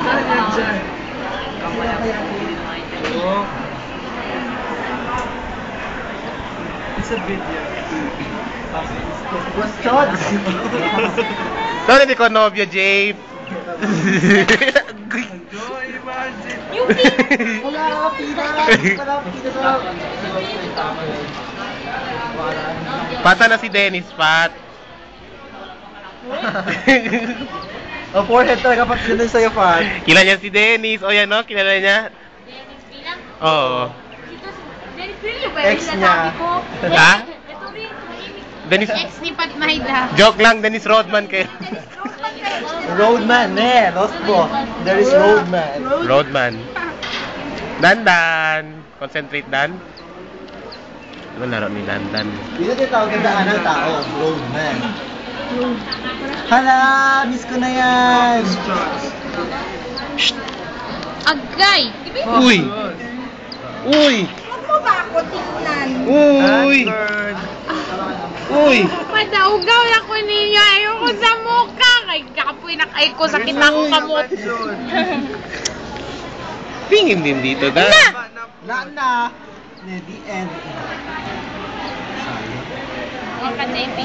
Saan yan dyan? Oh. It's a video. What's shots? Sorry, di ko nobyo, Jay. Go, imagine. Wala ka pina. Wala ka pina sa... Pata na si Dennis, Pat. Ang forehead talaga pag sino sa'yo, Pat. Kilala niya si Dennis. O yan, no? Kilala niya? Dennis bilang? Oo. Dennis bilang ba? Ex niya. Ha? Ito rin. Dennis... Ex ni Pat Mahida. Joke lang, Dennis Rodman kayo. Roadman, lost mo. There is Roadman. Rodman. Dandan. Concentrate, Dan. Ano laro ni Dandan? Dito tinatawag ang daan ng tao, Roadman. Hala, miss ko na yan. Agay! Uy! Uy! Huwag mo ba ako tingnan? Uy! Uy! Madaugaw na ko ninyo. Ayoko sa mukha. Kay kapoy na kay ko. Sakit na ako kamot. Tingin din dito, Dan. Na. The end. Huwag ka na yung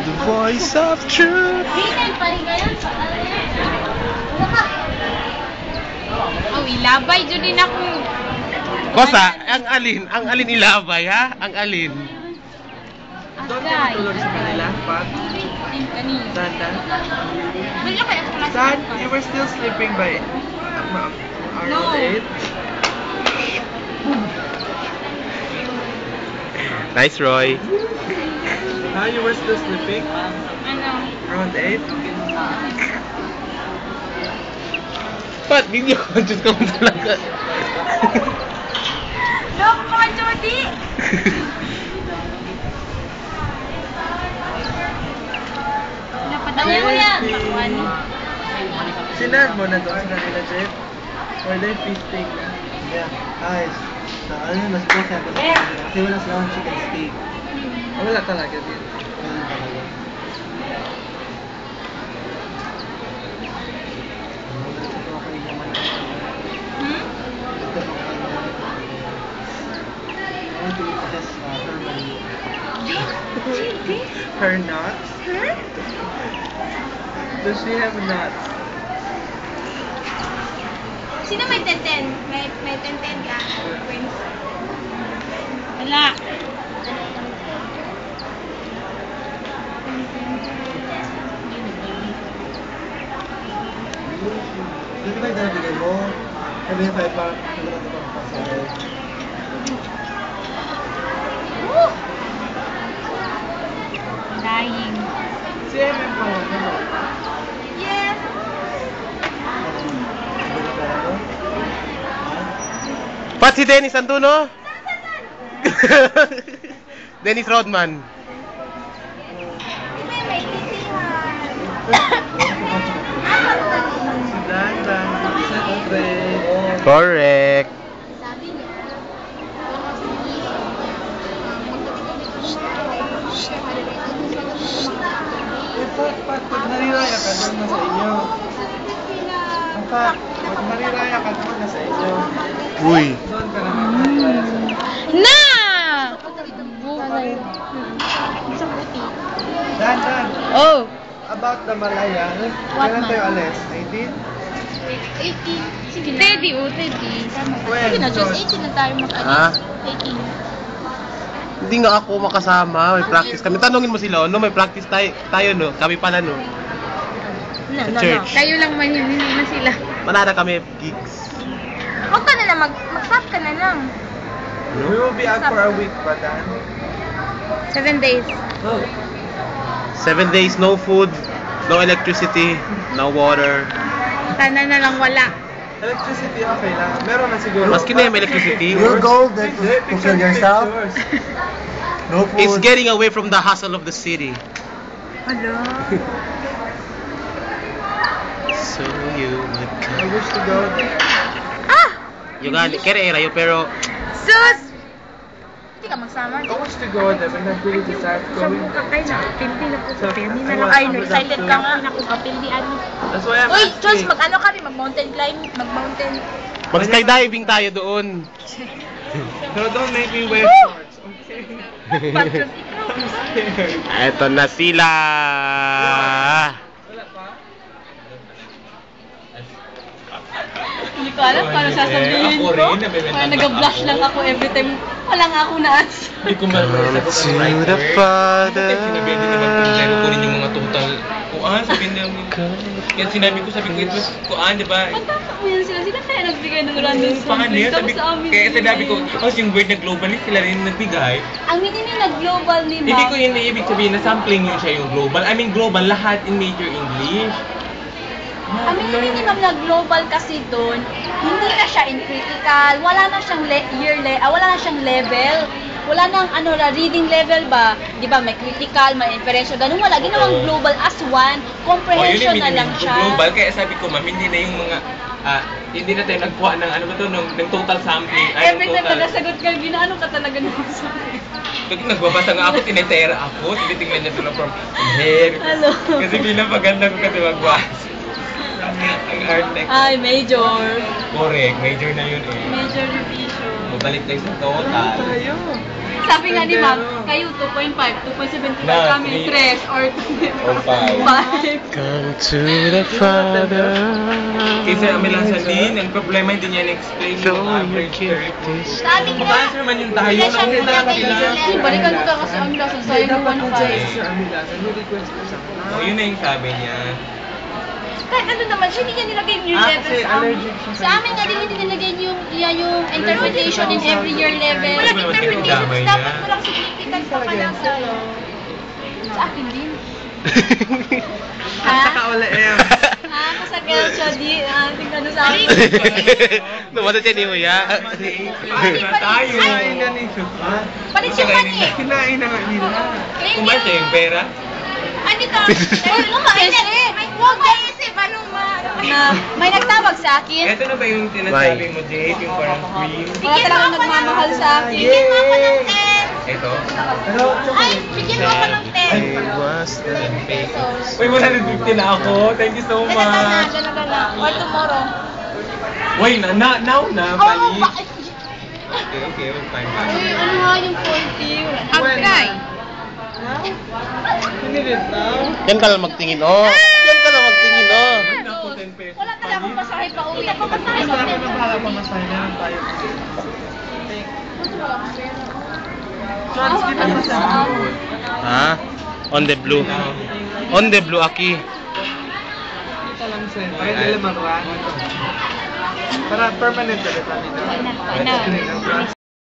The voice of truth. Binan pa rin ngayon. Oh, ilabay. Diyo din ako. Kosa, ang alin ilabay, ha? Ang alin. Doon ka natulog sa kanila, Pat? Dan? Wala kaya ako lang. Dan, you were still sleeping by around 8? Nice, Roy. Huh? You were still sleeping? Ano? Around 8? Pat, video conscious ka mo talaga. Loko ka, Jody! Napadaw mo yan. Pakuani. Sinad mo na doon sa kanila, Jeff? Or they feasting na? Yeah, guys. Ano yun, mas close yan. Kasi wala silang chicken steak. Oh, wala talaga din. Ganun talaga. Okay naman. Hmm? Ito pa kayo. I want to eat this normally. Her nuts? Huh? Does she have nuts? Sino may 10-10? May 10-10 ka? Friends? Wala. Dito ba yung nabigay mo? Sabi yung 5 pa. Sabi natin pang pasay. Woo! Dying. Si Emin pa mo. Yes! Pat, si Dennis andun, no? Dennis Rodman. Hindi may titihan. Si Dan. Celebrate. Correct. Sabi niya. Pag nariraya ka, doon na sa inyo. Pag nariraya ka, doon na sa inyo. Uy. Doon ka naman nariraya sa inyo. Na! Bukay. Isang puti. Dan. Oh! About the Malaya, What kailan month? tayo alis? 18? 18. Sige na. Teddy, Teddy. When? Sige na, just 18 na tayo Ha? 18. Hindi nga ako makasama. May practice kami. Tanungin mo sila, no? May practice tayo, no? Kami pala, no? No, Sa church. Kayo lang man yun, hindi na sila. Manara kami, gigs. Huwag ka na lang, mag-stop ka na lang. We will be out for a week, ba, Dan? 7 days. Oh. 7 days, no food, no electricity, no water. Sana na lang wala. Electricity, okay lang. Meron na siguro. Maski na yung electricity. Your goal then to kill yourself? No food. It's getting away from the hustle of the city. Hello? So you would I come. wish to go there. Ah! Yung gani, kere era yo, pero Sus! Hindi ka magsama. I wish to go there, but not really decide Sa going mukha there. kayo, nakapildi na po sa Hindi na lang. Ay, no, silent ka nga. Nakapildi, ano. That's why I'm Uy, Charles, asking. mag-ano kami? Mag-mountain climb? Mag-mountain. Mag-skydiving tayo doon. No, don't make me wear shorts, okay? Patros, I'm scared. Eto na sila. Wala pa? Hindi ko alam paano sasabihin ko. Parang nag-blush lang ako every time. Wala nga ako na-ads. Hindi ko Come to the Father. Sinabi din naman kung zero ko rin yung mga total. Kuan, sabihin namin. Kaya sabi ko, ito, kuan, di ba? Pagkakao yan sila. Sila kaya nagbigay ng random Paano something. yun? Tapos sa amin. Kaya sabi ko, yung word na globally, sila rin nagbigay. Ang meaning na global ni Ma'am. Hindi ko yun ibig sabihin na sampling yun siya yung global. I mean global, lahat in major English. Ang meaning ni Ma'am na global kasi doon, hindi na siya in critical. Wala na siyang wala na siyang level. Wala nang reading level ba? 'Di ba? May critical, may inferential, ganun wala. Ginawang global as one, comprehension na lang siya. Global, kaya sabi ko, ma'am, hindi na yung mga, hindi na tayo nagkuha ng ano ba to, ng total sampling. Every time na nasagot ka, ginaano ka talaga ng sabi. Pag nagbabasa nga ako, tinetera ako, tinitingnan niya sila from here. Hello. Kasi pinapaganda ko kasi magbasa. Ang art next. Ay, major. Correct, major na yun eh. Major revision. Mabalik tayo sa total. Tayo. Sabi nga ni Ma'am, kayo 2.5, 2.75 Na, kami, 3 or Or 5. 5. Come to the Father. Kasi amilansan din, ang problema hindi niya na-explain So yung you average give curve. this. Sabi nga, Mabasa naman yung tayo, Hindi siya nakita bumiyag sila. sila. Balikan ko ka kasi ang lason sa'yo ng Dapat po dyan 1.5. sa Amilasan, may request ko sa akin. O, yun na yung sabi niya. kahit ano naman siya, hindi niya nilagay yung Ah, level kasi sa amin. allergic siya Sa amin nga din hindi nilagay yung interpretation in every year level. Wala Walang naman interpretation, damay dapat niya. walang significance pa pala sa Sa akin din. At saka wala M. Ha? Kasi girl siya di, tingnan sa akin. Lumata siya ni Uya. Tayo. Kinain na nito. Ha? Palit yung mani. Kinain na nga nila. Kumain siya yung pera. Ano ka? May huwag maisip, anong May nagtawag sa akin. Ito na ba yung sinasabi mo, Jade? Yung parang queen? Wala talagang nagmamahal sa akin. Bigyan mo ako ng 10. Ito? Pero, Ay, bigyan mo ako ng 10. I was the Uy, 150 na ako. Thank you so Dala ka na, much. dala ka na. Or tomorrow. Wait, now na, Oh, bali. ba- Okay, fine. Uy, ano nga yung 40? Wala na. Agray. pinilit now. Yan ka lang magtingin, oh. Yan ka lang magtingin, oh. Ako, 10 pesos. Wala talaga akong pasahe pa uwi. Ako pasahe Mas pa marami uwi. na para pamasahin na lang tayo. Chance, di ba masabi? Ha? On the blue. On the blue, Aki. Ito lang sir. Para dala maruan. Para permanent ulit namin. Wala na. Screen ang